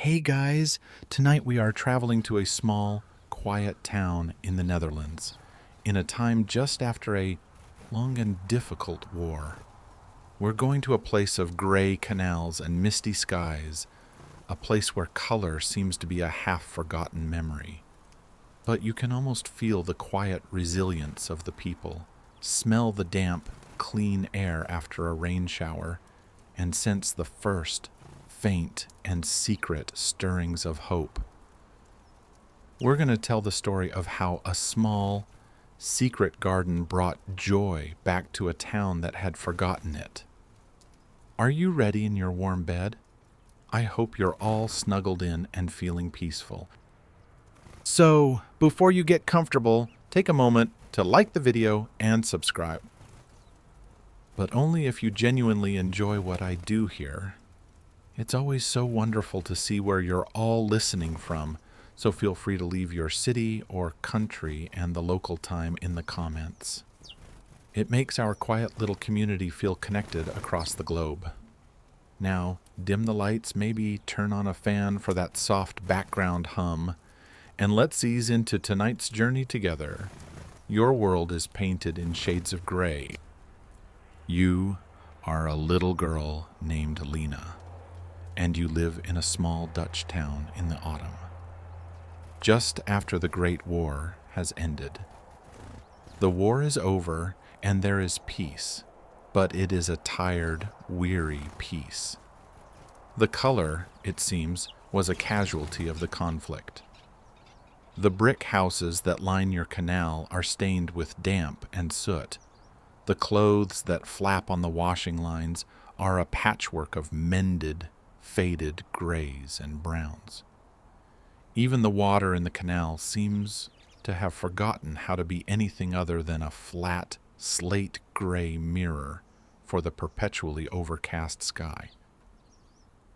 Hey guys, tonight we are traveling to a small, quiet town in the Netherlands, in a time just after a long and difficult war. We're going to a place of gray canals and misty skies, a place where color seems to be a half-forgotten memory. But you can almost feel the quiet resilience of the people, smell the damp, clean air after a rain shower, and sense the first, faint and secret stirrings of hope. We're going to tell the story of how a small, secret garden brought joy back to a town that had forgotten it. Are you ready in your warm bed? I hope you're all snuggled in and feeling peaceful. So, before you get comfortable, take a moment to like the video and subscribe. But only if you genuinely enjoy what I do here. It's always so wonderful to see where you're all listening from, so feel free to leave your city or country and the local time in the comments. It makes our quiet little community feel connected across the globe. Now, dim the lights, maybe turn on a fan for that soft background hum, and let's ease into tonight's journey together. Your world is painted in shades of gray. You are a little girl named Lena, and you live in a small Dutch town in the autumn, just after the Great War has ended. The war is over, and there is peace, but it is a tired, weary peace. The color, it seems, was a casualty of the conflict. The brick houses that line your canal are stained with damp and soot. The clothes that flap on the washing lines are a patchwork of mended, faded grays and browns. Even the water in the canal seems to have forgotten how to be anything other than a flat, slate gray mirror for the perpetually overcast sky.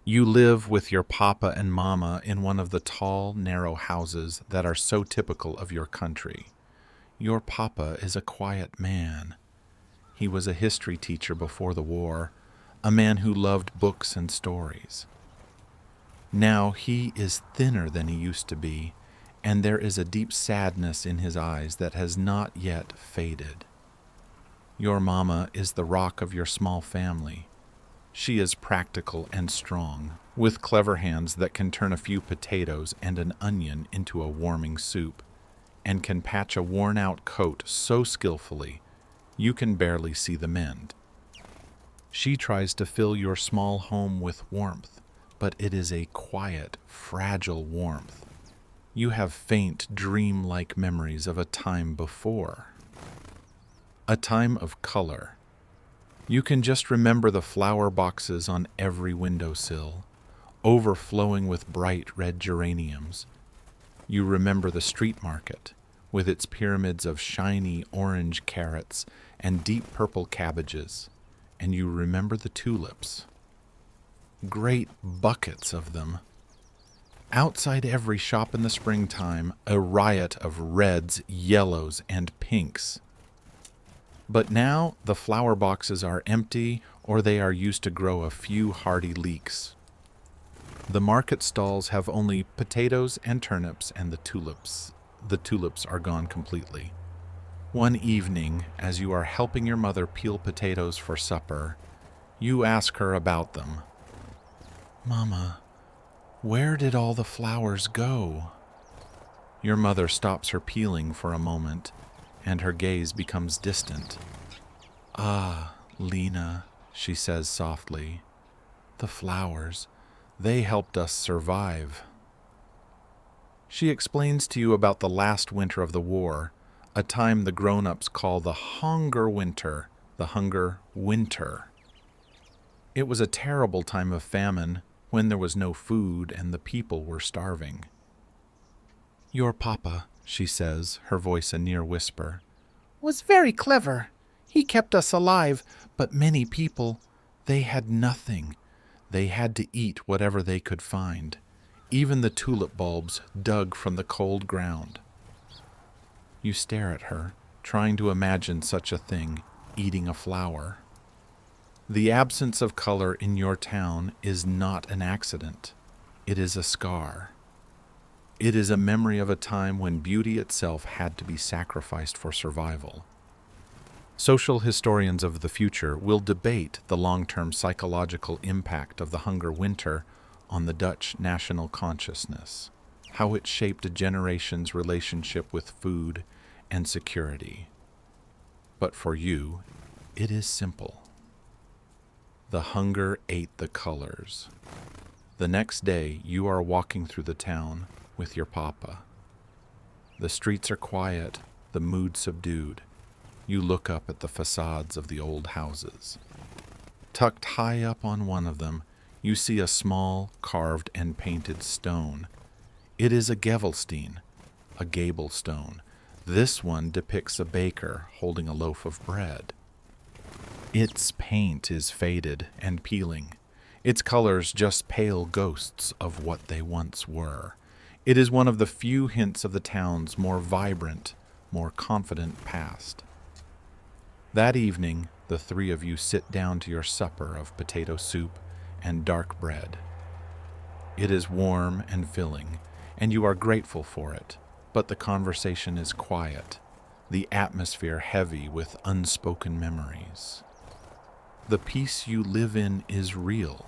You live with your papa and mama in one of the tall, narrow houses that are so typical of your country. Your papa is a quiet man. He was a history teacher before the war, a man who loved books and stories. Now he is thinner than he used to be, and there is a deep sadness in his eyes that has not yet faded. Your mama is the rock of your small family. She is practical and strong, with clever hands that can turn a few potatoes and an onion into a warming soup, and can patch a worn-out coat so skillfully you can barely see the mend. She tries to fill your small home with warmth, but it is a quiet, fragile warmth. You have faint, dream-like memories of a time before. A time of color. You can just remember the flower boxes on every windowsill, overflowing with bright red geraniums. You remember the street market, with its pyramids of shiny orange carrots and deep purple cabbages, and you remember the tulips. Great buckets of them. Outside every shop in the springtime, a riot of reds, yellows, and pinks. But now the flower boxes are empty, or they are used to grow a few hardy leeks. The market stalls have only potatoes and turnips and the tulips. The tulips are gone completely. One evening, as you are helping your mother peel potatoes for supper, you ask her about them. "Mama, where did all the flowers go?" Your mother stops her peeling for a moment, and her gaze becomes distant. "Ah, Lena," she says softly, "the flowers, they helped us survive." She explains to you about the last winter of the war, a time the grown-ups call the hunger winter, the hunger winter. It was a terrible time of famine when there was no food and the people were starving. "Your papa," she says, her voice a near whisper, "was very clever. He kept us alive, but many people, they had nothing. They had to eat whatever they could find, even the tulip bulbs dug from the cold ground." You stare at her, trying to imagine such a thing, eating a flower. The absence of color in your town is not an accident. It is a scar. It is a memory of a time when beauty itself had to be sacrificed for survival. Social historians of the future will debate the long-term psychological impact of the hunger winter on the Dutch national consciousness, how it shaped a generation's relationship with food and security. But for you, it is simple. The hunger ate the colors. The next day, you are walking through the town with your papa. The streets are quiet, the mood subdued. You look up at the facades of the old houses. Tucked high up on one of them, you see a small, carved and painted stone. It is a Gevelstein, a gable stone. This one depicts a baker holding a loaf of bread. Its paint is faded and peeling, its colors just pale ghosts of what they once were. It is one of the few hints of the town's more vibrant, more confident past. That evening, the three of you sit down to your supper of potato soup and dark bread. It is warm and filling, and you are grateful for it, but the conversation is quiet, the atmosphere heavy with unspoken memories. The peace you live in is real,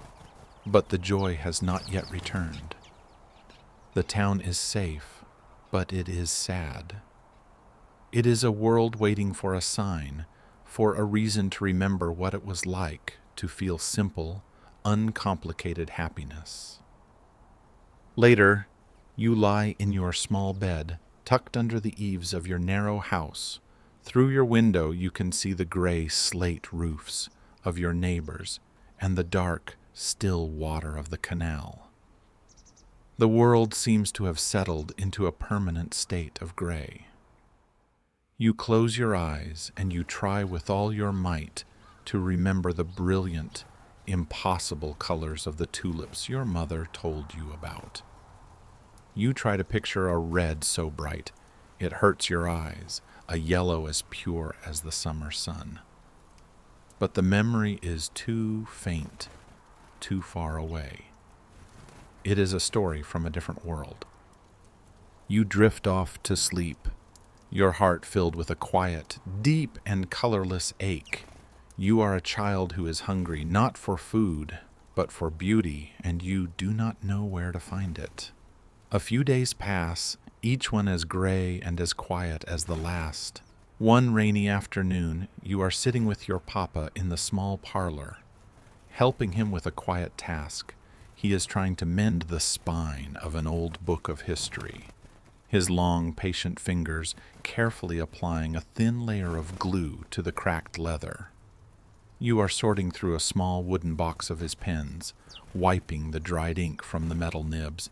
but the joy has not yet returned. The town is safe, but it is sad. It is a world waiting for a sign, for a reason to remember what it was like to feel simple, uncomplicated happiness. Later, you lie in your small bed, tucked under the eaves of your narrow house. Through your window you can see the gray slate roofs of your neighbors and the dark, still water of the canal. The world seems to have settled into a permanent state of gray. You close your eyes and you try with all your might to remember the brilliant, impossible colors of the tulips your mother told you about. You try to picture a red so bright it hurts your eyes, a yellow as pure as the summer sun. But the memory is too faint, too far away. It is a story from a different world. You drift off to sleep, your heart filled with a quiet, deep and colorless ache. You are a child who is hungry not for food, but for beauty, and you do not know where to find it. A few days pass, each one as gray and as quiet as the last. One rainy afternoon, you are sitting with your papa in the small parlor, helping him with a quiet task. He is trying to mend the spine of an old book of history, his long, patient fingers carefully applying a thin layer of glue to the cracked leather. You are sorting through a small wooden box of his pens, wiping the dried ink from the metal nibs.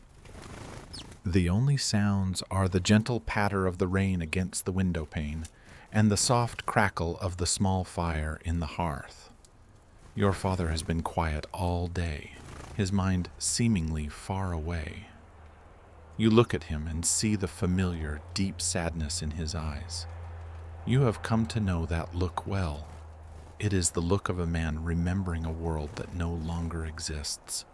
The only sounds are the gentle patter of the rain against the window pane and the soft crackle of the small fire in the hearth. Your father has been quiet all day, his mind seemingly far away. You look at him and see the familiar, deep sadness in his eyes. You have come to know that look well. It is the look of a man remembering a world that no longer exists.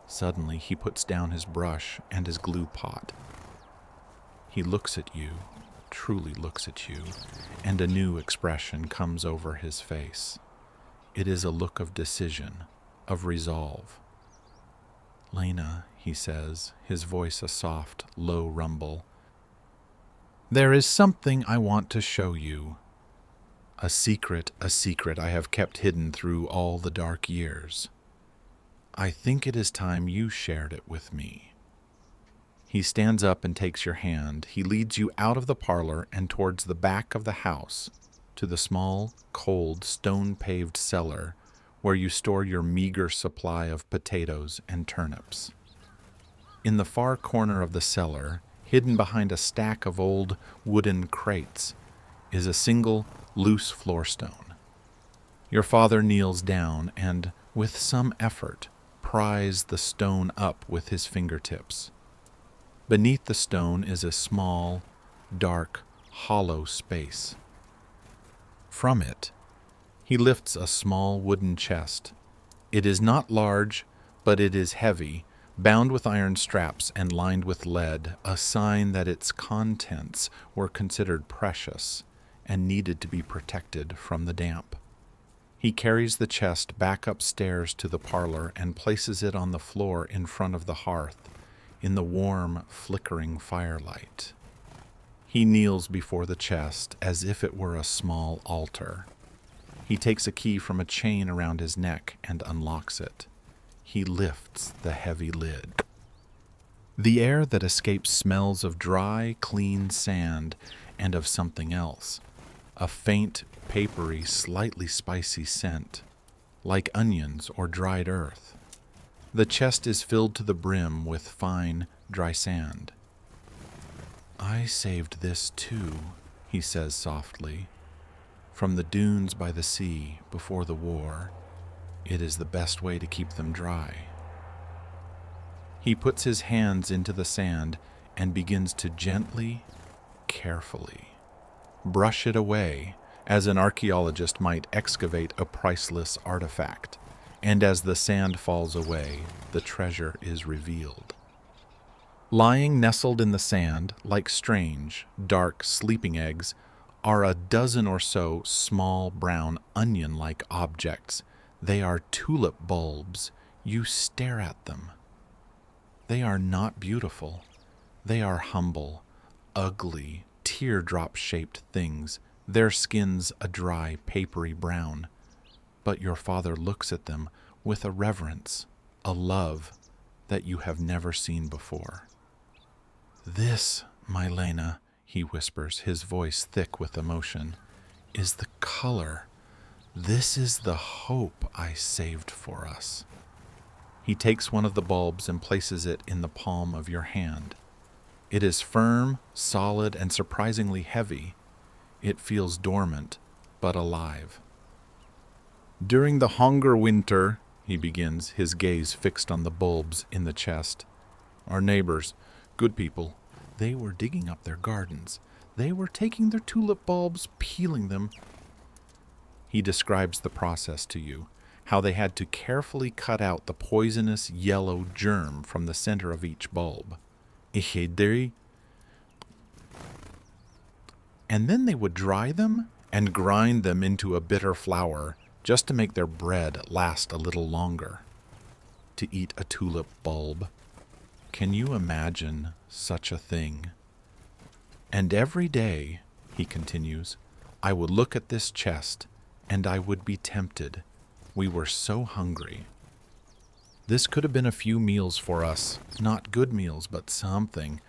Suddenly, he puts down his brush and his glue pot. He looks at you, truly looks at you, and a new expression comes over his face. It is a look of decision, of resolve. "Lena," he says, his voice a soft, low rumble, "there is something I want to show you. A secret I have kept hidden through all the dark years. I think it is time you shared it with me." He stands up and takes your hand. He leads you out of the parlor and towards the back of the house, to the small, cold, stone-paved cellar where you store your meager supply of potatoes and turnips. In the far corner of the cellar, hidden behind a stack of old wooden crates, is a single, loose floorstone. Your father kneels down and, with some effort, pries the stone up with his fingertips. Beneath the stone is a small, dark, hollow space. From it, he lifts a small wooden chest. It is not large, but it is heavy, bound with iron straps and lined with lead, a sign that its contents were considered precious and needed to be protected from the damp. He carries the chest back upstairs to the parlor and places it on the floor in front of the hearth, in the warm, flickering firelight. He kneels before the chest as if it were a small altar. He takes a key from a chain around his neck and unlocks it. He lifts the heavy lid. The air that escapes smells of dry, clean sand and of something else, a faint, papery, slightly spicy scent, like onions or dried earth. The chest is filled to the brim with fine, dry sand. "I saved this too," he says softly, "from the dunes by the sea before the war. It is the best way to keep them dry." He puts his hands into the sand and begins to gently, carefully, brush it away, as an archaeologist might excavate a priceless artifact, and as the sand falls away, the treasure is revealed. Lying nestled in the sand, like strange, dark sleeping eggs, are a dozen or so small, brown, onion-like objects. They are tulip bulbs. You stare at them. They are not beautiful. They are humble, ugly, teardrop-shaped things, their skins a dry, papery brown. But your father looks at them with a reverence, a love that you have never seen before. "This, my Lena," he whispers, his voice thick with emotion, "is the color. This is the hope I saved for us." He takes one of the bulbs and places it in the palm of your hand. It is firm, solid, and surprisingly heavy. It feels dormant, but alive. "During the hunger winter," he begins, his gaze fixed on the bulbs in the chest, "our neighbors, good people, they were digging up their gardens. They were taking their tulip bulbs, peeling them." He describes the process to you, how they had to carefully cut out the poisonous yellow germ from the center of each bulb. And then they would dry them and grind them into a bitter flour just to make their bread last a little longer. To eat a tulip bulb. Can you imagine such a thing? "And every day," he continues, "I would look at this chest and I would be tempted. We were so hungry. This could have been a few meals for us, not good meals, but something.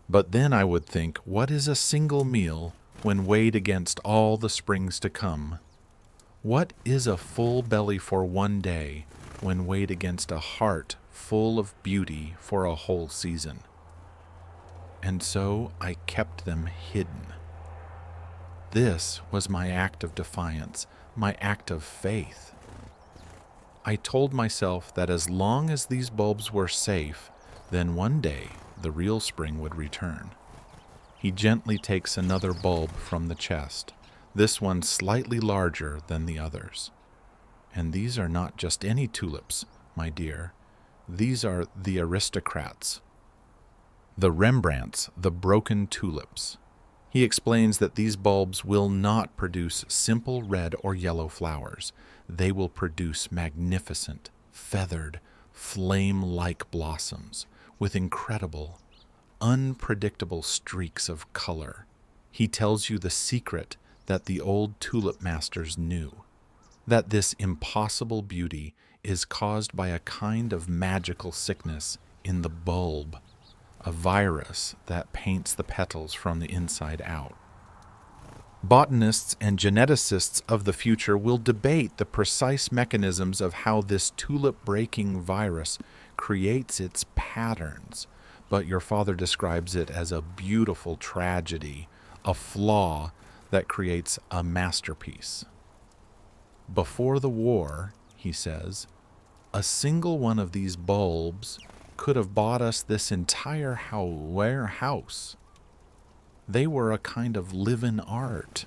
But then I would think, what is a single meal when weighed against all the springs to come? What is a full belly for one day when weighed against a heart full of beauty for a whole season?" And so I kept them hidden. This was my act of defiance, my act of faith. I told myself that as long as these bulbs were safe, then one day the real spring would return. He gently takes another bulb from the chest, this one slightly larger than the others. "And these are not just any tulips, my dear. These are the aristocrats, the Rembrandts, the broken tulips." He explains that these bulbs will not produce simple red or yellow flowers. They will produce magnificent, feathered, flame-like blossoms with incredible, unpredictable streaks of color. He tells you the secret that the old tulip masters knew, that this impossible beauty is caused by a kind of magical sickness in the bulb, a virus that paints the petals from the inside out. Botanists and geneticists of the future will debate the precise mechanisms of how this tulip-breaking virus creates its patterns, but your father describes it as a beautiful tragedy, a flaw that creates a masterpiece. "Before the war," he says, "a single one of these bulbs could have bought us this entire house. They were a kind of living art."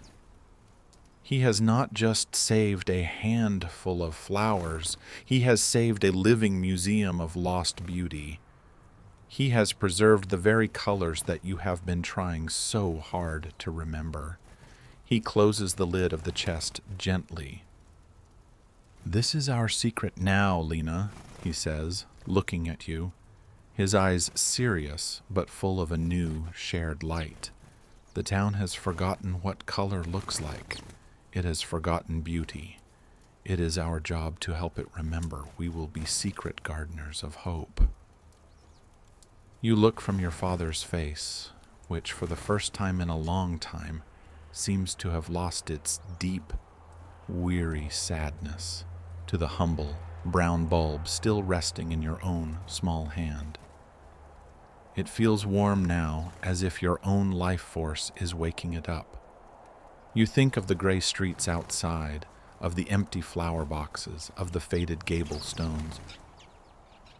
He has not just saved a handful of flowers, he has saved a living museum of lost beauty. He has preserved the very colors that you have been trying so hard to remember. He closes the lid of the chest gently. "This is our secret now, Lena," he says, looking at you, his eyes serious but full of a new, shared light. "The town has forgotten what color looks like. It has forgotten beauty. It is our job to help it remember. We will be secret gardeners of hope." You look from your father's face, which for the first time in a long time seems to have lost its deep, weary sadness, to the humble, brown bulb still resting in your own small hand. It feels warm now, as if your own life force is waking it up. You think of the gray streets outside, of the empty flower boxes, of the faded gable stones,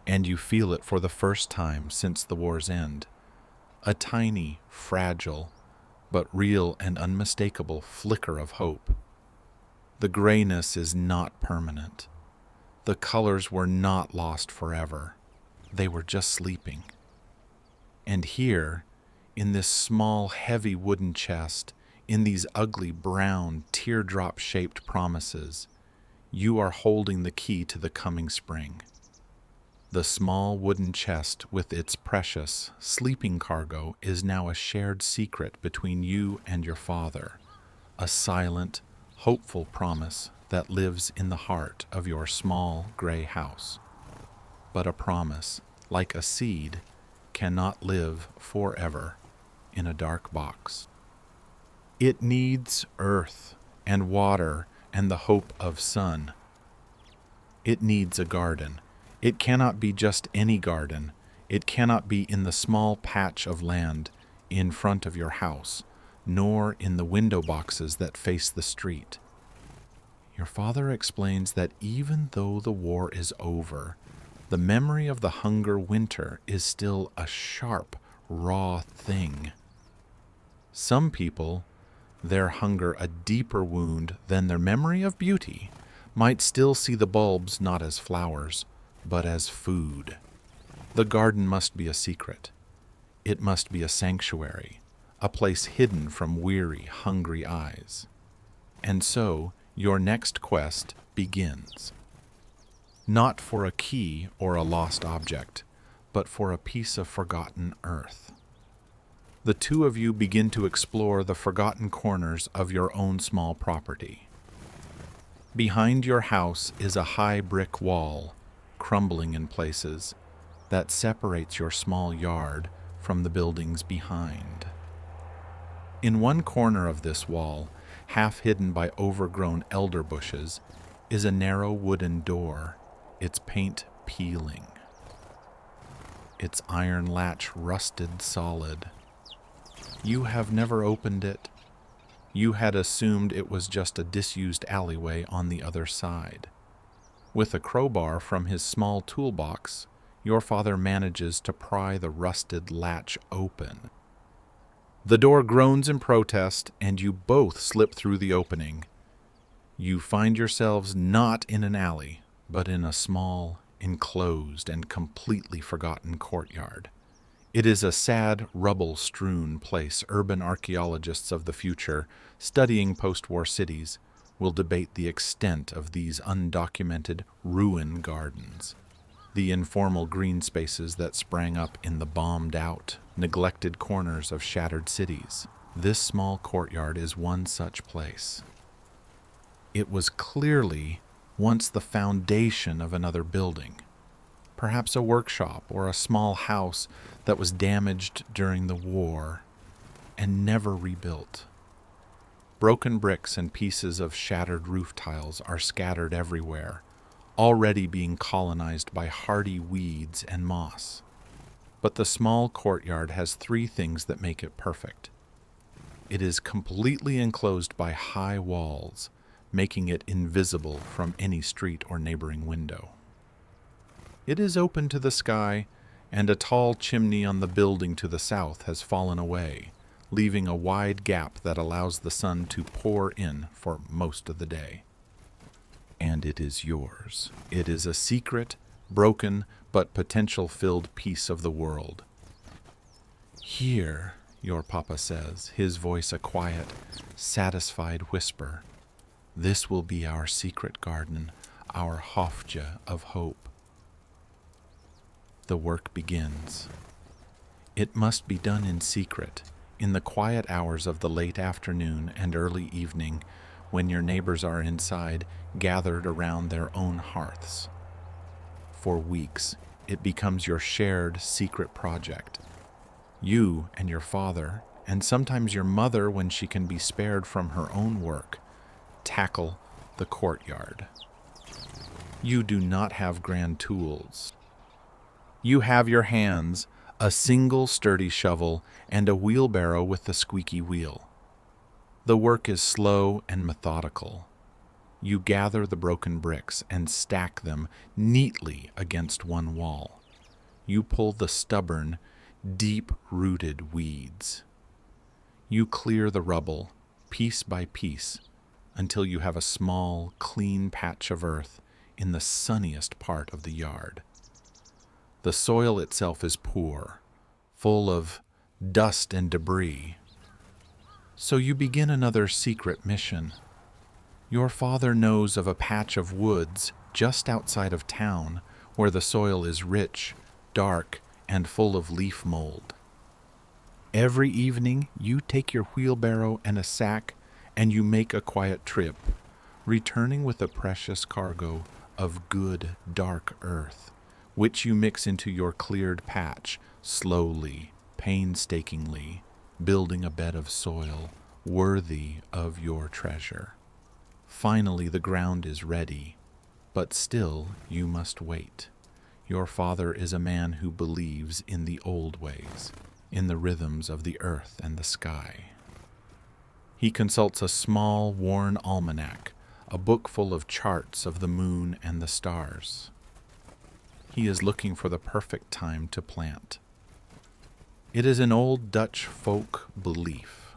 and you feel it for the first time since the war's end. A tiny, fragile, but real and unmistakable flicker of hope. The grayness is not permanent. The colors were not lost forever. They were just sleeping. And here, in this small, heavy wooden chest, in these ugly, brown, teardrop-shaped promises, you are holding the key to the coming spring. The small wooden chest with its precious, sleeping cargo is now a shared secret between you and your father, a silent, hopeful promise that lives in the heart of your small gray house. But a promise, like a seed, cannot live forever in a dark box. It needs earth and water and the hope of sun. It needs a garden. It cannot be just any garden. It cannot be in the small patch of land in front of your house, nor in the window boxes that face the street. Your father explains that even though the war is over, the memory of the hunger winter is still a sharp, raw thing. Some people, their hunger a deeper wound than their memory of beauty, might still see the bulbs not as flowers, but as food. The garden must be a secret. It must be a sanctuary, a place hidden from weary, hungry eyes. And so, your next quest begins. Not for a key or a lost object, but for a piece of forgotten earth. The two of you begin to explore the forgotten corners of your own small property. Behind your house is a high brick wall, crumbling in places, that separates your small yard from the buildings behind. In one corner of this wall, half hidden by overgrown elder bushes, is a narrow wooden door, its paint peeling, its iron latch rusted solid. You have never opened it. You had assumed it was just a disused alleyway on the other side. With a crowbar from his small toolbox, your father manages to pry the rusted latch open. The door groans in protest, and you both slip through the opening. You find yourselves not in an alley, but in a small, enclosed, and completely forgotten courtyard. It is a sad, rubble-strewn place urban archaeologists of the future, studying post-war cities, will debate the extent of these undocumented ruin gardens. The informal green spaces that sprang up in the bombed-out, neglected corners of shattered cities. This small courtyard is one such place. It was clearly once the foundation of another building, perhaps a workshop or a small house that was damaged during the war and never rebuilt. Broken bricks and pieces of shattered roof tiles are scattered everywhere, already being colonized by hardy weeds and moss. But the small courtyard has three things that make it perfect. It is completely enclosed by high walls, making it invisible from any street or neighboring window. It is open to the sky, and a tall chimney on the building to the south has fallen away, leaving a wide gap that allows the sun to pour in for most of the day. And it is yours. It is a secret, broken, but potential-filled piece of the world. Here, your papa says, his voice a quiet, satisfied whisper. This will be our secret garden, our hofje of hope. The work begins. It must be done in secret, in the quiet hours of the late afternoon and early evening, when your neighbors are inside, gathered around their own hearths. For weeks, it becomes your shared secret project. You and your father, and sometimes your mother when she can be spared from her own work, tackle the courtyard. You do not have grand tools. You have your hands, a single sturdy shovel, and a wheelbarrow with the squeaky wheel. The work is slow and methodical. You gather the broken bricks and stack them neatly against one wall. You pull the stubborn, deep-rooted weeds. You clear the rubble, piece by piece, until you have a small, clean patch of earth in the sunniest part of the yard. The soil itself is poor, full of dust and debris. So you begin another secret mission. Your father knows of a patch of woods just outside of town where the soil is rich, dark, and full of leaf mold. Every evening you take your wheelbarrow and a sack and you make a quiet trip, returning with a precious cargo of good, dark earth, which you mix into your cleared patch slowly, painstakingly, building a bed of soil worthy of your treasure. Finally, the ground is ready, but still you must wait. Your father is a man who believes in the old ways, in the rhythms of the earth and the sky. He consults a small, worn almanac, a book full of charts of the moon and the stars. He is looking for the perfect time to plant. It is an old Dutch folk belief.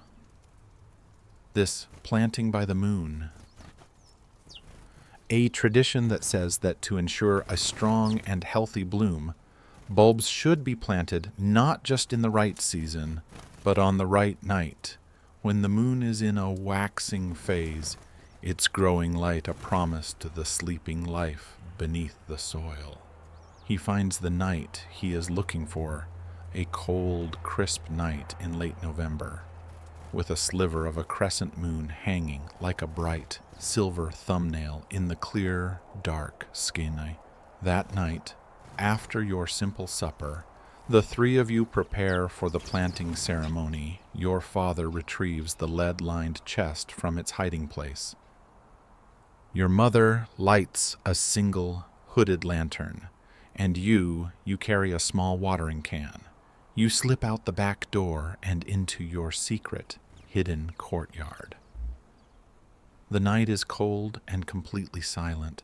This planting by the moon. A tradition that says that to ensure a strong and healthy bloom, bulbs should be planted not just in the right season, but on the right night, when the moon is in a waxing phase, its growing light a promise to the sleeping life beneath the soil. He finds the night he is looking for, a cold, crisp night in late November, with a sliver of a crescent moon hanging like a bright, silver thumbnail in the clear, dark sky. That night, after your simple supper, the three of you prepare for the planting ceremony. Your father retrieves the lead-lined chest from its hiding place. Your mother lights a single hooded lantern, and you carry a small watering can. You slip out the back door and into your secret, hidden courtyard. The night is cold and completely silent.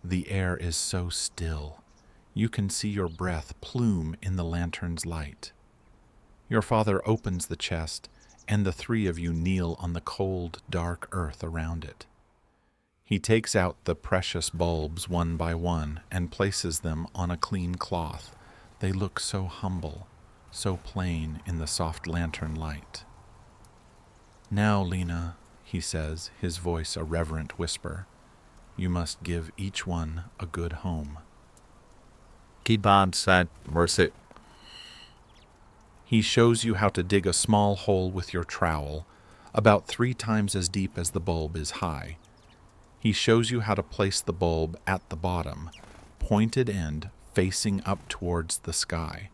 The air is so still. You can see your breath plume in the lantern's light. Your father opens the chest, and the three of you kneel on the cold, dark earth around it. He takes out the precious bulbs one by one and places them on a clean cloth. They look so humble, so plain in the soft lantern light. Now, Lena, he says, his voice a reverent whisper, you must give each one a good home. Kidban said, mercy. He shows you how to dig a small hole with your trowel, about 3 times as deep as the bulb is high. He shows you how to place the bulb at the bottom, pointed end facing up towards the sky,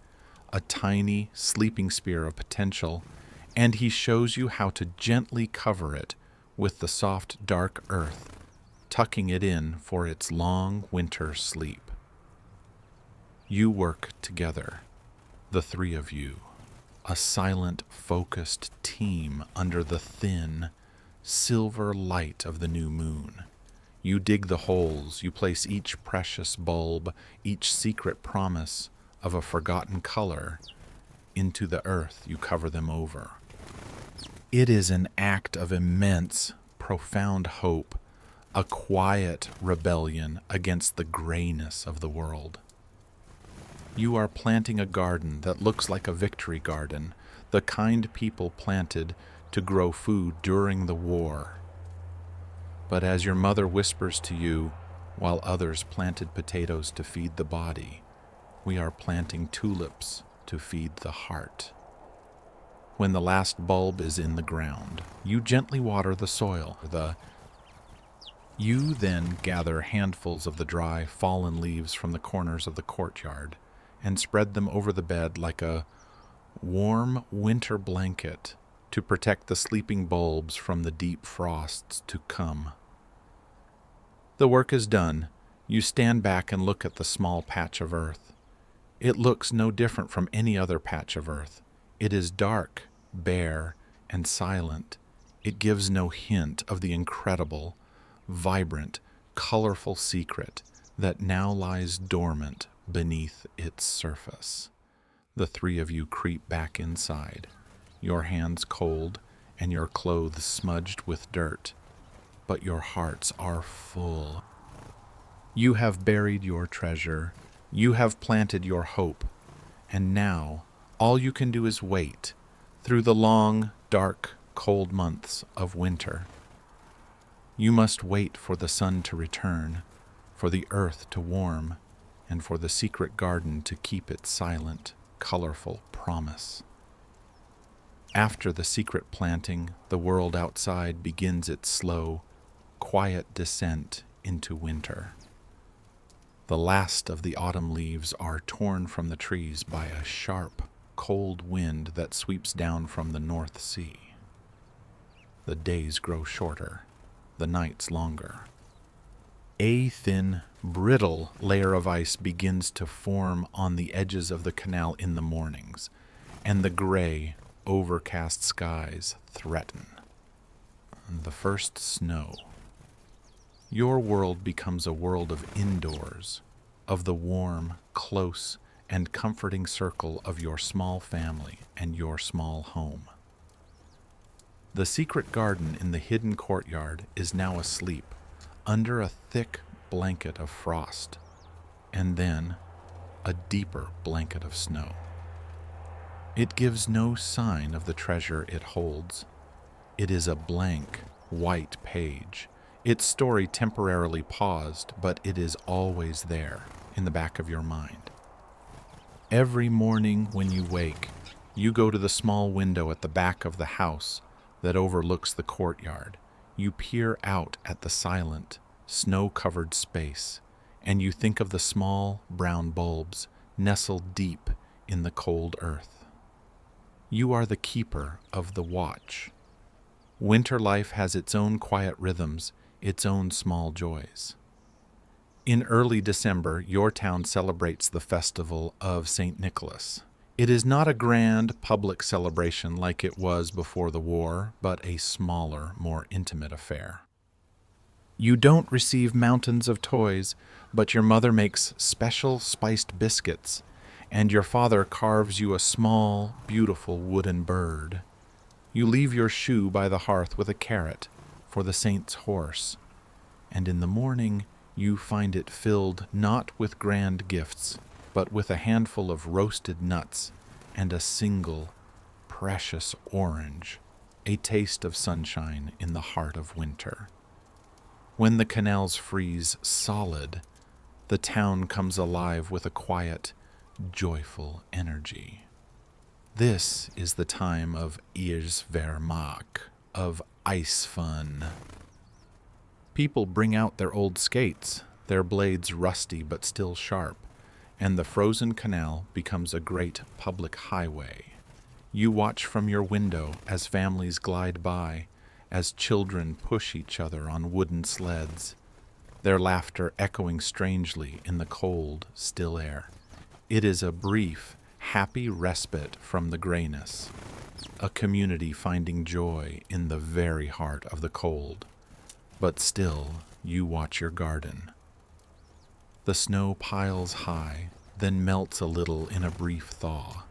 a tiny sleeping spear of potential, and he shows you how to gently cover it with the soft, dark earth, tucking it in for its long winter sleep. You work together, the three of you, a silent, focused team under the thin, silver light of the new moon. You dig the holes, you place each precious bulb, each secret promise of a forgotten color into the earth you cover them over. It is an act of immense, profound hope, a quiet rebellion against the grayness of the world. You are planting a garden that looks like a victory garden, the kind people planted to grow food during the war. But as your mother whispers to you, while others planted potatoes to feed the body, we are planting tulips to feed the heart. When the last bulb is in the ground, you gently water the soil. You then gather handfuls of the dry, fallen leaves from the corners of the courtyard and spread them over the bed like a warm winter blanket to protect the sleeping bulbs from the deep frosts to come. The work is done. You stand back and look at the small patch of earth. It looks no different from any other patch of earth. It is dark, bare, and silent. It gives no hint of the incredible, vibrant, colorful secret that now lies dormant beneath its surface. The three of you creep back inside, your hands cold and your clothes smudged with dirt, but your hearts are full. You have buried your treasure, you have planted your hope, and now all you can do is wait through the long, dark, cold months of winter. You must wait for the sun to return, for the earth to warm, and for the secret garden to keep its silent, colorful promise. After the secret planting, the world outside begins its slow, quiet descent into winter. The last of the autumn leaves are torn from the trees by a sharp, cold wind that sweeps down from the North Sea. The days grow shorter, the nights longer. A thin, brittle layer of ice begins to form on the edges of the canal in the mornings, and the gray, overcast skies threaten. The first snow. Your world becomes a world of indoors, of the warm, close, and comforting circle of your small family and your small home. The secret garden in the hidden courtyard is now asleep under a thick blanket of frost, and then a deeper blanket of snow. It gives no sign of the treasure it holds. It is a blank, white page, its story temporarily paused, but it is always there in the back of your mind. Every morning when you wake, you go to the small window at the back of the house that overlooks the courtyard. You peer out at the silent, snow-covered space, and you think of the small, brown bulbs nestled deep in the cold earth. You are the keeper of the watch. Winter life has its own quiet rhythms, its own small joys. In early December, your town celebrates the festival of St. Nicholas. It is not a grand public celebration like it was before the war, but a smaller, more intimate affair. You don't receive mountains of toys, but your mother makes special spiced biscuits, and your father carves you a small, beautiful wooden bird. You leave your shoe by the hearth with a carrot for the saint's horse, and in the morning you find it filled not with grand gifts, but with a handful of roasted nuts and a single, precious orange, a taste of sunshine in the heart of winter. When the canals freeze solid, the town comes alive with a quiet, joyful energy. This is the time of Ijsvermaak, of ice fun. People bring out their old skates, their blades rusty but still sharp, and the frozen canal becomes a great public highway. You watch from your window as families glide by, as children push each other on wooden sleds, their laughter echoing strangely in the cold, still air. It is a brief, happy respite from the grayness, a community finding joy in the very heart of the cold. But still, you watch your garden. The snow piles high, then melts a little in a brief thaw,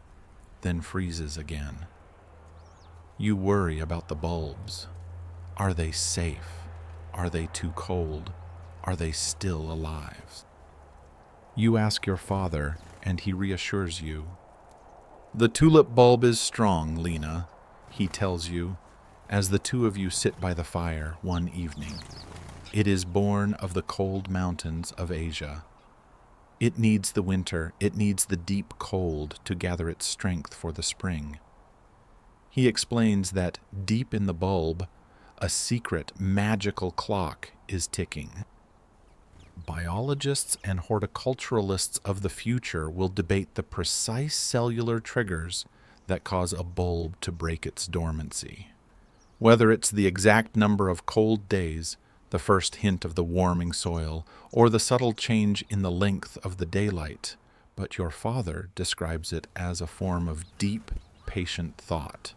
then freezes again. You worry about the bulbs. Are they safe? Are they too cold? Are they still alive? You ask your father and he reassures you. The tulip bulb is strong, Lena, he tells you, as the two of you sit by the fire one evening. It is born of the cold mountains of Asia. It needs the winter, it needs the deep cold to gather its strength for the spring. He explains that deep in the bulb, a secret, magical clock is ticking. Biologists and horticulturalists of the future will debate the precise cellular triggers that cause a bulb to break its dormancy. Whether it's the exact number of cold days, the first hint of the warming soil, or the subtle change in the length of the daylight, but your father describes it as a form of deep, patient thought.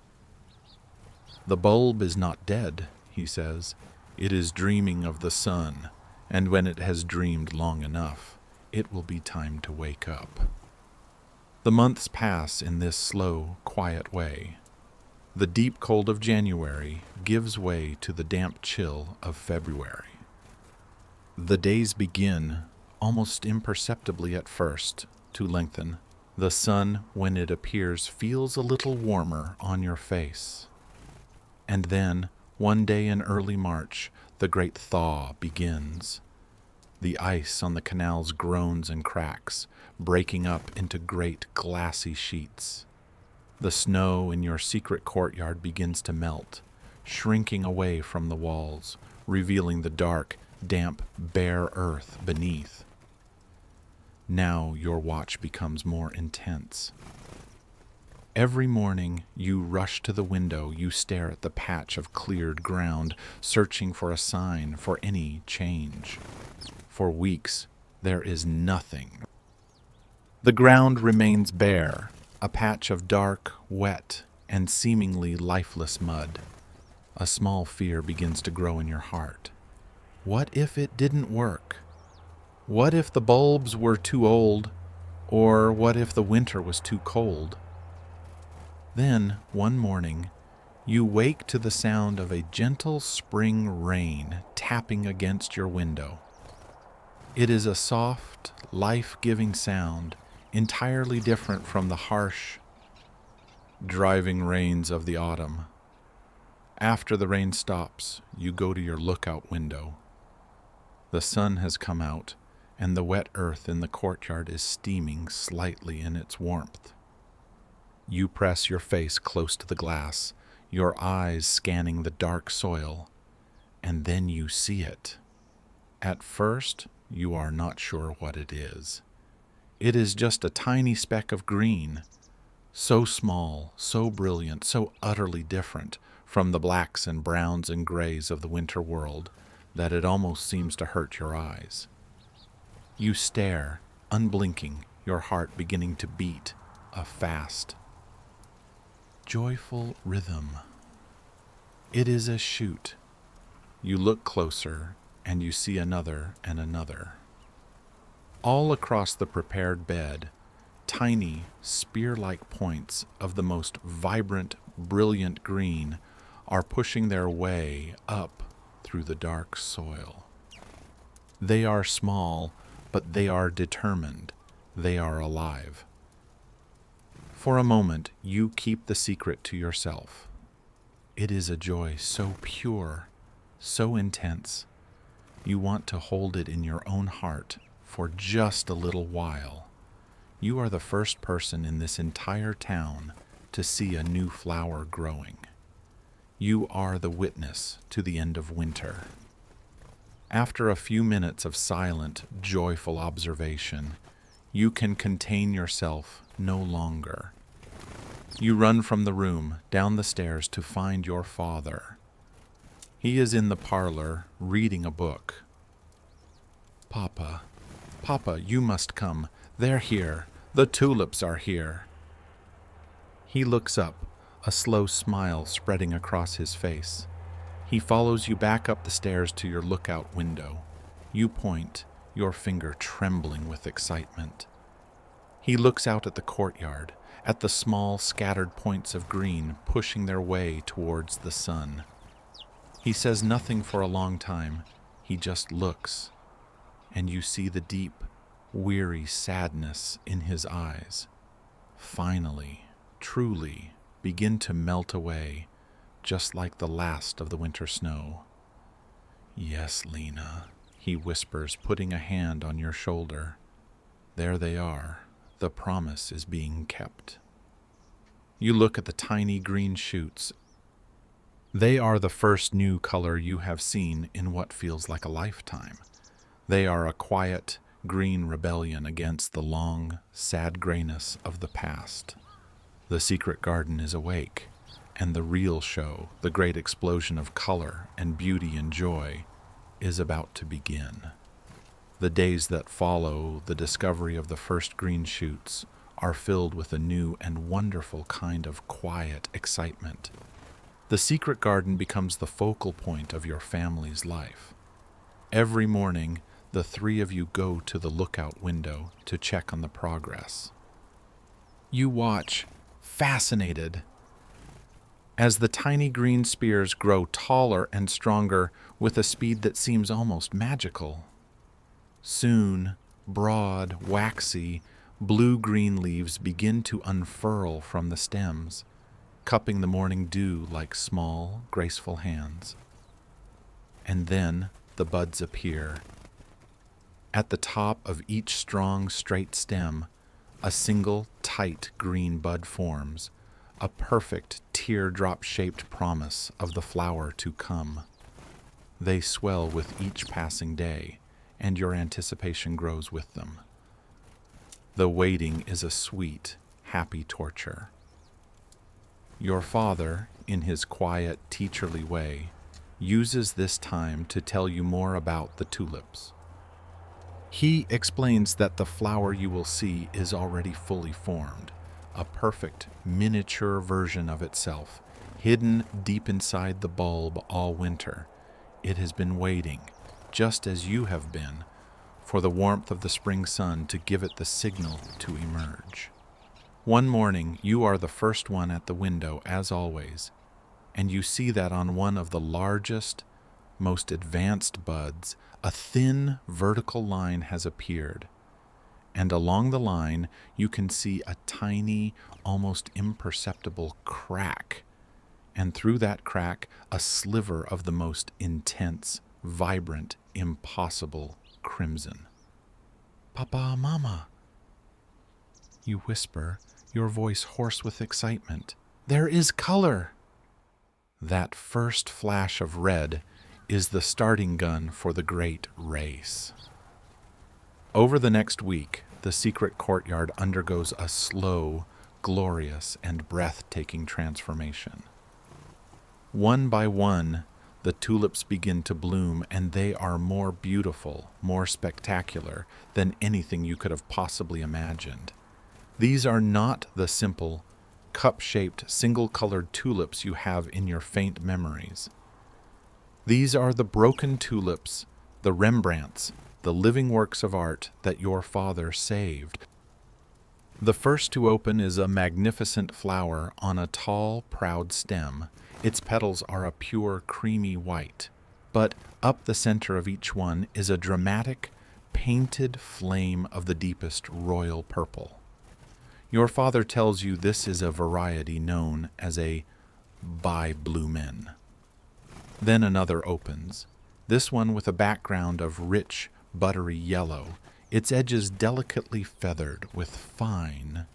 The bulb is not dead, he says. It is dreaming of the sun, and when it has dreamed long enough, it will be time to wake up. The months pass in this slow, quiet way. The deep cold of January gives way to the damp chill of February. The days begin, almost imperceptibly at first, to lengthen. The sun, when it appears, feels a little warmer on your face. And then, one day in early March, the great thaw begins. The ice on the canals groans and cracks, breaking up into great glassy sheets. The snow in your secret courtyard begins to melt, shrinking away from the walls, revealing the dark, damp, bare earth beneath. Now your watch becomes more intense. Every morning you rush to the window, you stare at the patch of cleared ground, searching for a sign, for any change. For weeks, there is nothing. The ground remains bare, a patch of dark, wet, and seemingly lifeless mud. A small fear begins to grow in your heart. What if it didn't work? What if the bulbs were too old? Or what if the winter was too cold? Then, one morning, you wake to the sound of a gentle spring rain tapping against your window. It is a soft, life-giving sound, entirely different from the harsh, driving rains of the autumn. After the rain stops, you go to your lookout window. The sun has come out, and the wet earth in the courtyard is steaming slightly in its warmth. You press your face close to the glass, your eyes scanning the dark soil, and then you see it. At first, you are not sure what it is. It is just a tiny speck of green, so small, so brilliant, so utterly different from the blacks and browns and grays of the winter world that it almost seems to hurt your eyes. You stare, unblinking, your heart beginning to beat a fast, joyful rhythm. It is a shoot. You look closer, and you see another and another. All across the prepared bed, tiny, spear-like points of the most vibrant, brilliant green are pushing their way up through the dark soil. They are small, but they are determined. They are alive. For a moment, you keep the secret to yourself. It is a joy so pure, so intense. You want to hold it in your own heart for just a little while. You are the first person in this entire town to see a new flower growing. You are the witness to the end of winter. After a few minutes of silent, joyful observation, you can contain yourself no longer. You run from the room, down the stairs to find your father. He is in the parlor, reading a book. Papa, you must come. They're here. The tulips are here. He looks up, a slow smile spreading across his face. He follows you back up the stairs to your lookout window. You point, your finger trembling with excitement. He looks out at the courtyard, at the small scattered points of green pushing their way towards the sun. He says nothing for a long time. He just looks, and you see the deep, weary sadness in his eyes, finally, truly begin to melt away, just like the last of the winter snow. "Yes, Lena," he whispers, putting a hand on your shoulder. "There they are. The promise is being kept." You look at the tiny green shoots. They are the first new color you have seen in what feels like a lifetime. They are a quiet, green rebellion against the long, sad grayness of the past. The secret garden is awake, and the real show, the great explosion of color and beauty and joy, is about to begin. The days that follow the discovery of the first green shoots are filled with a new and wonderful kind of quiet excitement. The secret garden becomes the focal point of your family's life. Every morning, the three of you go to the lookout window to check on the progress. You watch, fascinated, as the tiny green spears grow taller and stronger with a speed that seems almost magical. Soon, broad, waxy, blue-green leaves begin to unfurl from the stems, cupping the morning dew like small, graceful hands. And then the buds appear. At the top of each strong, straight stem, a single, tight green bud forms, a perfect teardrop-shaped promise of the flower to come. They swell with each passing day, and your anticipation grows with them. The waiting is a sweet, happy torture. Your father, in his quiet, teacherly way, uses this time to tell you more about the tulips. He explains that the flower you will see is already fully formed, a perfect, miniature version of itself, hidden deep inside the bulb all winter. It has been waiting, just as you have been, for the warmth of the spring sun to give it the signal to emerge. One morning, you are the first one at the window, as always, and you see that on one of the largest, most advanced buds, a thin, vertical line has appeared. And along the line, you can see a tiny, almost imperceptible crack. And through that crack, a sliver of the most intense, vibrant, impossible crimson. "Papa, Mama," you whisper, your voice hoarse with excitement. "There is color!" That first flash of red is the starting gun for the great race. Over the next week, the secret courtyard undergoes a slow, glorious, and breathtaking transformation. One by one, the tulips begin to bloom, and they are more beautiful, more spectacular than anything you could have possibly imagined. These are not the simple, cup-shaped, single-colored tulips you have in your faint memories. These are the broken tulips, the Rembrandts, the living works of art that your father saved. The first to open is a magnificent flower on a tall, proud stem. Its petals are a pure, creamy white, but up the center of each one is a dramatic, painted flame of the deepest royal purple. Your father tells you this is a variety known as a by blue men. Then another opens, this one with a background of rich, buttery yellow, its edges delicately feathered with fine,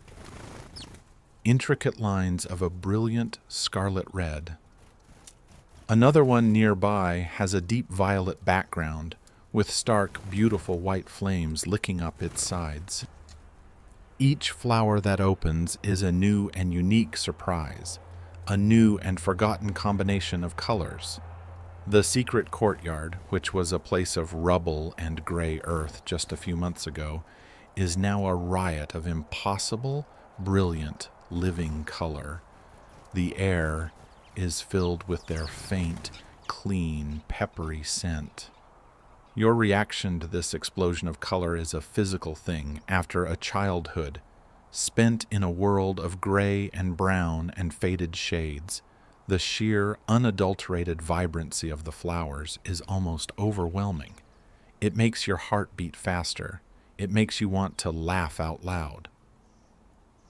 intricate lines of a brilliant scarlet red. Another one nearby has a deep violet background with stark, beautiful white flames licking up its sides. Each flower that opens is a new and unique surprise, a new and forgotten combination of colors. The secret courtyard, which was a place of rubble and gray earth just a few months ago, is now a riot of impossible, brilliant, living color. The air is filled with their faint, clean, peppery scent. Your reaction to this explosion of color is a physical thing after a childhood spent in a world of gray and brown and faded shades. The sheer, unadulterated vibrancy of the flowers is almost overwhelming. It makes your heart beat faster. It makes you want to laugh out loud.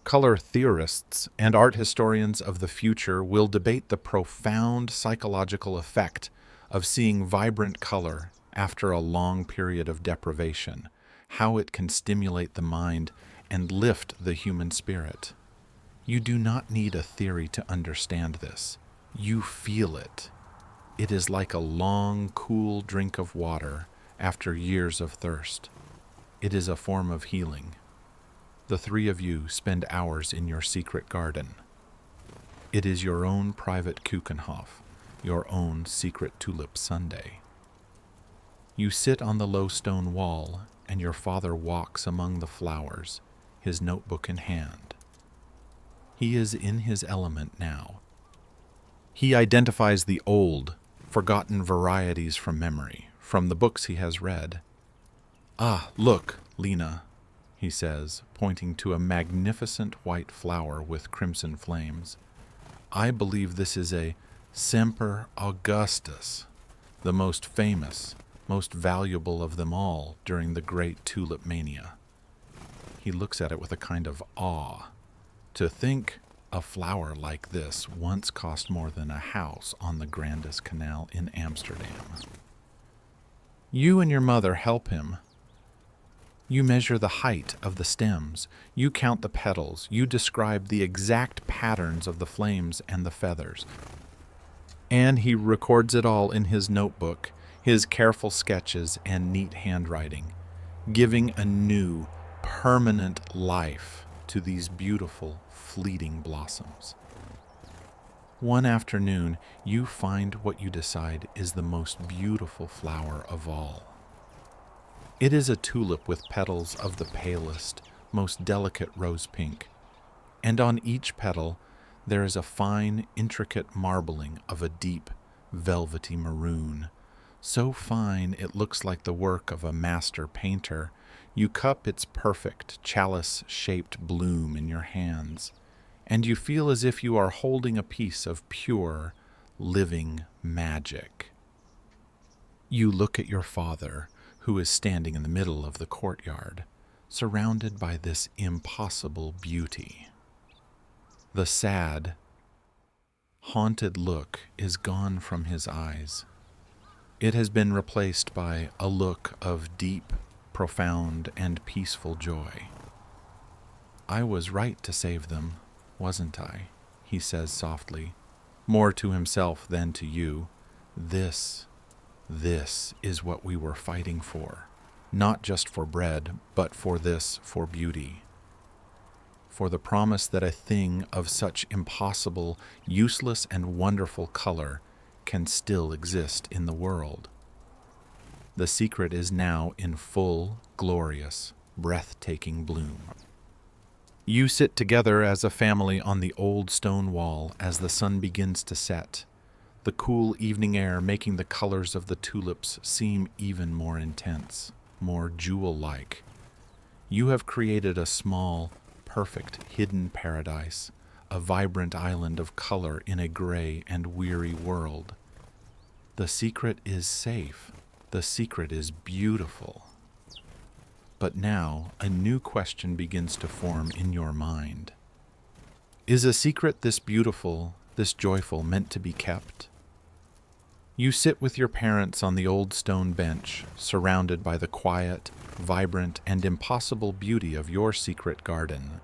Color theorists and art historians of the future will debate the profound psychological effect of seeing vibrant color after a long period of deprivation, how it can stimulate the mind and lift the human spirit. You do not need a theory to understand this. You feel it. It is like a long, cool drink of water after years of thirst. It is a form of healing. The three of you spend hours in your secret garden. It is your own private Kuchenhof, your own secret tulip sundae. You sit on the low stone wall, and your father walks among the flowers, his notebook in hand. He is in his element now. He identifies the old, forgotten varieties from memory, from the books he has read. "Ah, look, Lena," he says, pointing to a magnificent white flower with crimson flames. "I believe this is a Semper Augustus, the most famous, most valuable of them all during the great tulip mania." He looks at it with a kind of awe. To think a flower like this once cost more than a house on the grandest canal in Amsterdam. You and your mother help him. You measure the height of the stems, you count the petals, you describe the exact patterns of the flames and the feathers. And he records it all in his notebook, his careful sketches and neat handwriting, giving a new, permanent life to these beautiful, fleeting blossoms. One afternoon, you find what you decide is the most beautiful flower of all. It is a tulip with petals of the palest, most delicate rose pink, and on each petal there is a fine, intricate marbling of a deep, velvety maroon, so fine it looks like the work of a master painter. You cup its perfect, chalice-shaped bloom in your hands, and you feel as if you are holding a piece of pure, living magic. You look at your father, who is standing in the middle of the courtyard, surrounded by this impossible beauty. The sad, haunted look is gone from his eyes. It has been replaced by a look of deep, profound, and peaceful joy. "I was right to save them, wasn't I?" he says softly, more to himself than to you. This is what we were fighting for, not just for bread, but for beauty. For the promise that a thing of such impossible, useless, and wonderful color can still exist in the world. The secret is now in full, glorious, breathtaking bloom. You sit together as a family on the old stone wall as the sun begins to set, the cool evening air making the colors of the tulips seem even more intense, more jewel-like. You have created a small, perfect, hidden paradise, a vibrant island of color in a gray and weary world. The secret is safe. The secret is beautiful. But now a new question begins to form in your mind. Is a secret this beautiful, this joyful, meant to be kept? You sit with your parents on the old stone bench, surrounded by the quiet, vibrant, and impossible beauty of your secret garden.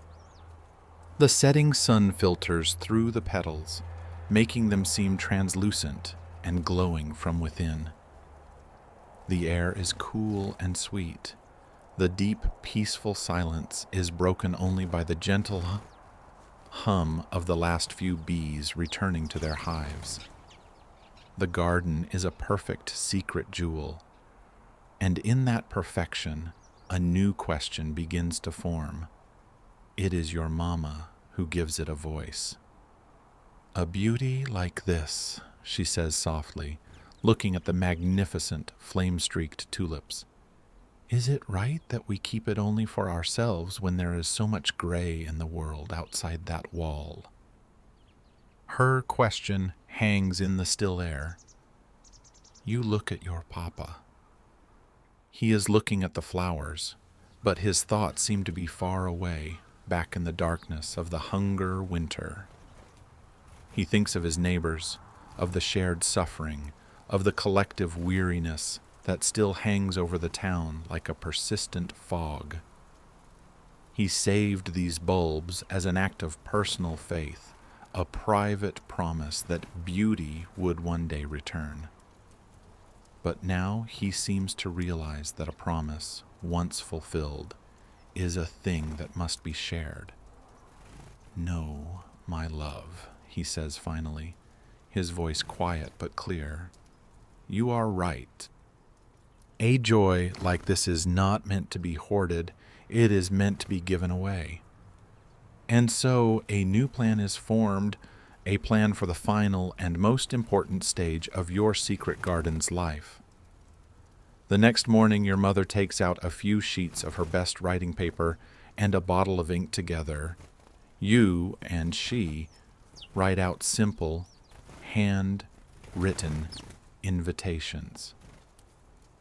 The setting sun filters through the petals, making them seem translucent and glowing from within. The air is cool and sweet. The deep, peaceful silence is broken only by the gentle hum of the last few bees returning to their hives. The garden is a perfect secret jewel, and in that perfection, a new question begins to form. It is your mama who gives it a voice. "A beauty like this," she says softly, looking at the magnificent, flame-streaked tulips. "Is it right that we keep it only for ourselves when there is so much gray in the world outside that wall?" Her question hangs in the still air. You look at your papa. He is looking at the flowers, but his thoughts seem to be far away, back in the darkness of the hunger winter. He thinks of his neighbors, of the shared suffering, of the collective weariness that still hangs over the town like a persistent fog. He saved these bulbs as an act of personal faith, a private promise that beauty would one day return. But now he seems to realize that a promise, once fulfilled, is a thing that must be shared. "No, my love," he says finally, his voice quiet but clear. "You are right. A joy like this is not meant to be hoarded, it is meant to be given away." And so a new plan is formed, a plan for the final and most important stage of your secret garden's life. The next morning, your mother takes out a few sheets of her best writing paper and a bottle of ink together. You and she write out simple, hand-written invitations.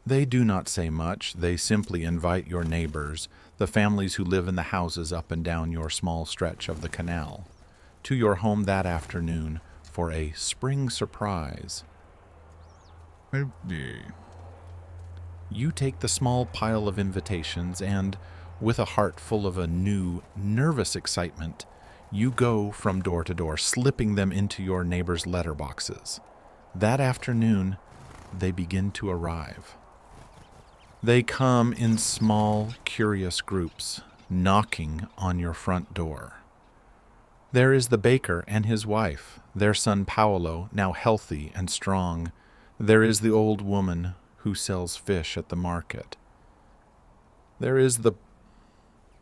They do not say much. They simply invite your neighbors, the families who live in the houses up and down your small stretch of the canal, to your home that afternoon for a spring surprise. You take the small pile of invitations and, with a heart full of a new, nervous excitement, you go from door to door, slipping them into your neighbors' letterboxes. That afternoon, they begin to arrive. They come in small, curious groups, knocking on your front door. There is the baker and his wife, their son Paolo, now healthy and strong. There is the old woman who sells fish at the market. There is the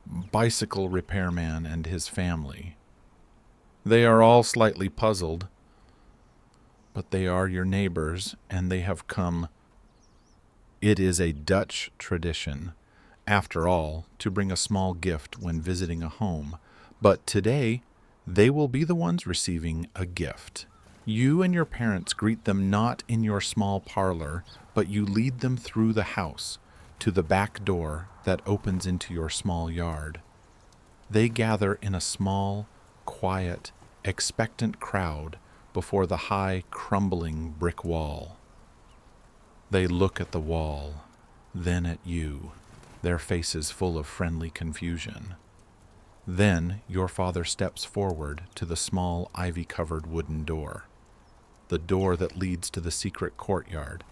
bicycle repairman and his family. They are all slightly puzzled, but they are your neighbors, and they have come. It is a Dutch tradition, after all, to bring a small gift when visiting a home, but today they will be the ones receiving a gift. You and your parents greet them not in your small parlor, but you lead them through the house to the back door that opens into your small yard. They gather in a small, quiet, expectant crowd before the high, crumbling brick wall. They look at the wall, then at you, their faces full of friendly confusion. Then your father steps forward to the small, ivy-covered wooden door, the door that leads to the secret courtyard.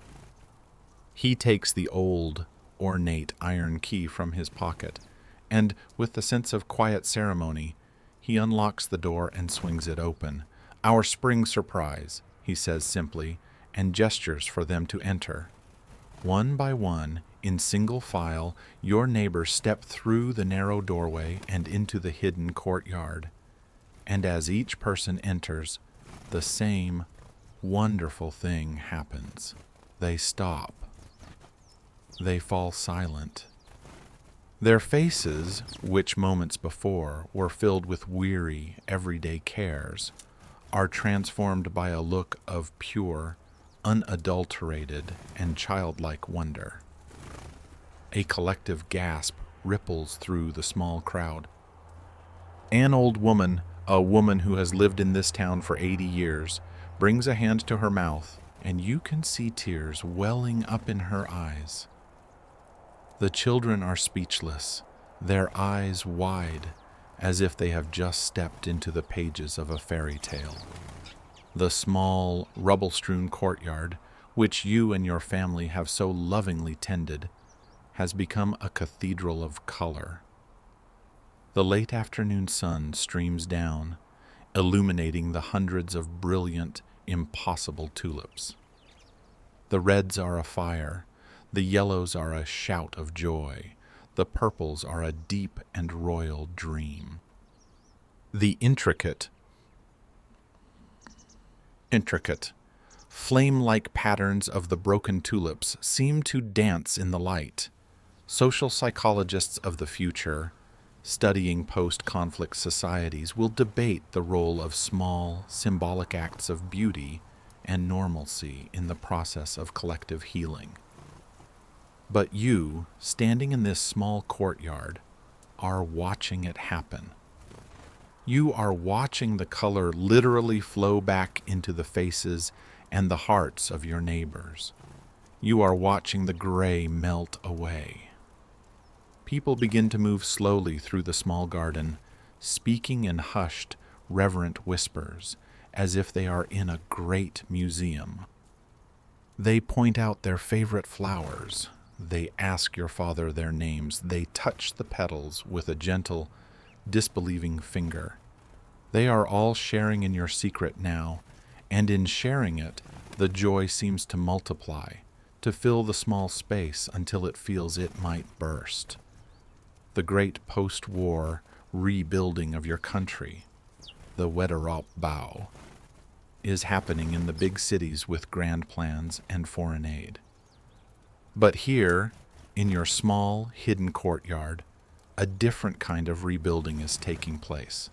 He takes the old, ornate iron key from his pocket, and with the sense of quiet ceremony, he unlocks the door and swings it open. "Our spring surprise," he says simply, and gestures for them to enter. One by one, in single file, your neighbors step through the narrow doorway and into the hidden courtyard. And as each person enters, the same wonderful thing happens. They stop. They fall silent. Their faces, which moments before were filled with weary, everyday cares, are transformed by a look of pure, unadulterated, and childlike wonder. A collective gasp ripples through the small crowd. An old woman, a woman who has lived in this town for 80 years, brings a hand to her mouth, and you can see tears welling up in her eyes. The children are speechless, their eyes wide, as if they have just stepped into the pages of a fairy tale. The small, rubble-strewn courtyard, which you and your family have so lovingly tended, has become a cathedral of color. The late afternoon sun streams down, illuminating the hundreds of brilliant, impossible tulips. The reds are afire, the yellows are a shout of joy, the purples are a deep and royal dream. The intricate, flame-like patterns of the broken tulips seem to dance in the light. Social psychologists of the future, studying post-conflict societies, will debate the role of small, symbolic acts of beauty and normalcy in the process of collective healing. But you, standing in this small courtyard, are watching it happen. You are watching the color literally flow back into the faces and the hearts of your neighbors. You are watching the gray melt away. People begin to move slowly through the small garden, speaking in hushed, reverent whispers, as if they are in a great museum. They point out their favorite flowers. They ask your father their names. They touch the petals with a gentle, disbelieving finger. They are all sharing in your secret now, and in sharing it, the joy seems to multiply, to fill the small space until it feels it might burst. The great post-war rebuilding of your country, the Wederaupbau, is happening in the big cities with grand plans and foreign aid. But here, in your small, hidden courtyard, a different kind of rebuilding is taking place.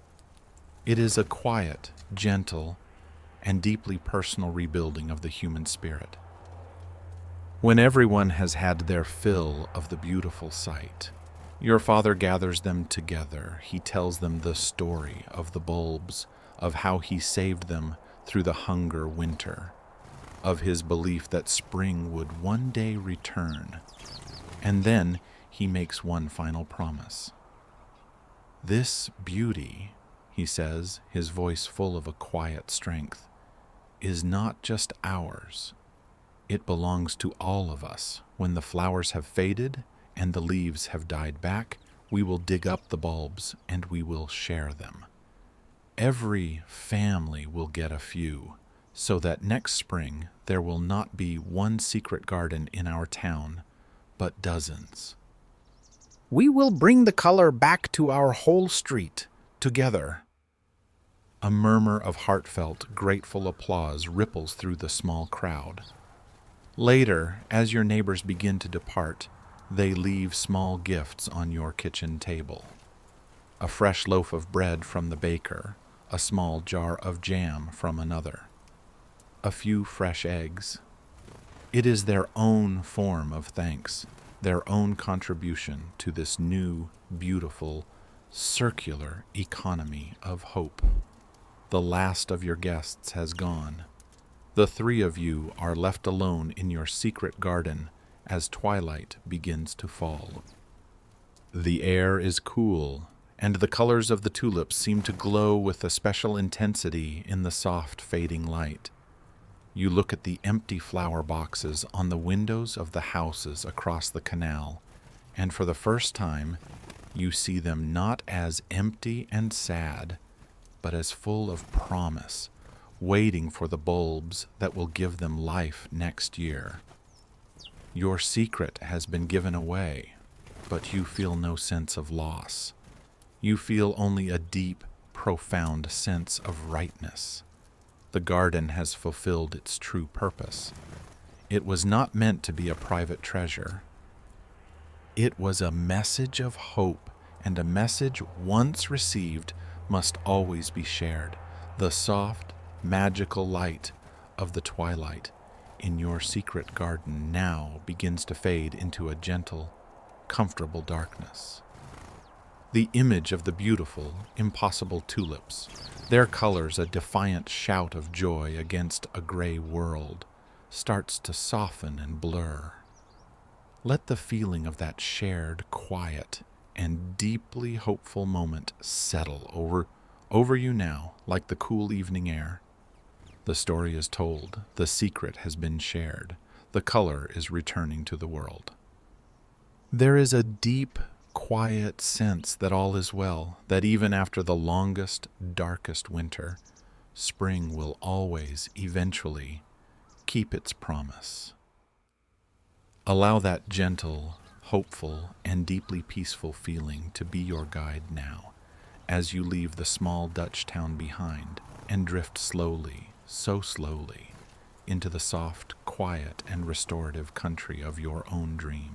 It is a quiet, gentle, and deeply personal rebuilding of the human spirit. When everyone has had their fill of the beautiful sight, your father gathers them together. He tells them the story of the bulbs, of how he saved them through the hunger winter, of his belief that spring would one day return. And then he makes one final promise. This beauty, he says, his voice full of a quiet strength, is not just ours. It belongs to all of us. When the flowers have faded and the leaves have died back, we will dig up the bulbs and we will share them. Every family will get a few, so that next spring there will not be one secret garden in our town, but dozens. We will bring the color back to our whole street, together. A murmur of heartfelt, grateful applause ripples through the small crowd. Later, as your neighbors begin to depart, they leave small gifts on your kitchen table. A fresh loaf of bread from the baker, a small jar of jam from another, a few fresh eggs. It is their own form of thanks, their own contribution to this new, beautiful, circular economy of hope. The last of your guests has gone. The three of you are left alone in your secret garden as twilight begins to fall. The air is cool, and the colors of the tulips seem to glow with a special intensity in the soft, fading light. You look at the empty flower boxes on the windows of the houses across the canal, and for the first time, you see them not as empty and sad, but as full of promise, waiting for the bulbs that will give them life next year. Your secret has been given away, but you feel no sense of loss. You feel only a deep, profound sense of rightness. The garden has fulfilled its true purpose. It was not meant to be a private treasure. It was a message of hope, and a message once received must always be shared. The soft, magical light of the twilight in your secret garden now begins to fade into a gentle, comfortable darkness. The image of the beautiful, impossible tulips, their colors a defiant shout of joy against a gray world, starts to soften and blur. Let the feeling of that shared, quiet, and deeply hopeful moment settle over you now like the cool evening air. The story is told, the secret has been shared, the color is returning to the world. There is a deep, quiet sense that all is well, that even after the longest, darkest winter, spring will always, eventually, keep its promise. Allow that gentle, hopeful, and deeply peaceful feeling to be your guide now, as you leave the small Dutch town behind and drift slowly, so slowly, into the soft, quiet, and restorative country of your own dreams.